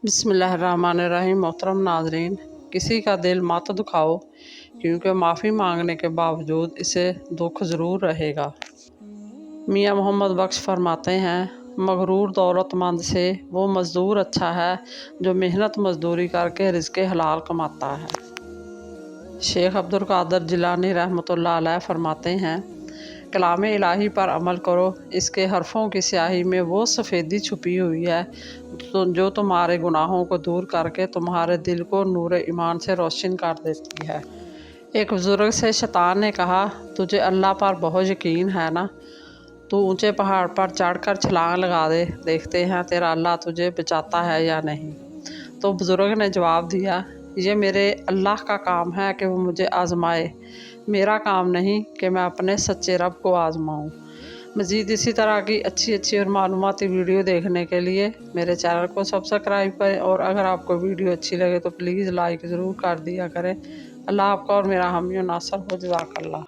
बिस्मिल्लाहिर्रहमानिर्रहीम। मोहतरम नाजरीन, किसी का दिल मत दुखाओ क्योंकि माफ़ी मांगने के बावजूद इसे दुख ज़रूर रहेगा। मियाँ मोहम्मद बख्श फरमाते हैं, मगरूर दौलतमंद से वो मज़दूर अच्छा है जो मेहनत मजदूरी करके रिज़्क़ हलाल कमाता है। शेख अब्दुल कादिर जिलानी रहमतुल्लाह अलैह फरमाते हैं, कलाम इलाही पर अमल करो, इसके हरफों की स्याही में वो सफ़ेदी छुपी हुई है जो तुम्हारे गुनाहों को दूर करके तुम्हारे दिल को नूर ईमान से रोशन कर देती है। एक बुज़ुर्ग से शैतान ने कहा, तुझे अल्लाह पर बहुत यकीन है ना? तू ऊंचे पहाड़ पर चढ़कर छलांग लगा दे, देखते हैं तेरा अल्लाह तुझे बचाता है या नहीं। तो बुज़ुर्ग ने जवाब दिया, ये मेरे अल्लाह का काम है कि वो मुझे आज़माए, मेरा काम नहीं कि मैं अपने सच्चे रब को आज़माऊँ। मज़ीद इसी तरह की अच्छी और मालूमाती वीडियो देखने के लिए मेरे चैनल को सब्सक्राइब करें, और अगर आपको वीडियो अच्छी लगे तो प्लीज़ लाइक ज़रूर कर दिया करें। अल्लाह आपका और मेरा हामी नासर हो। जज़ाकल्लाह।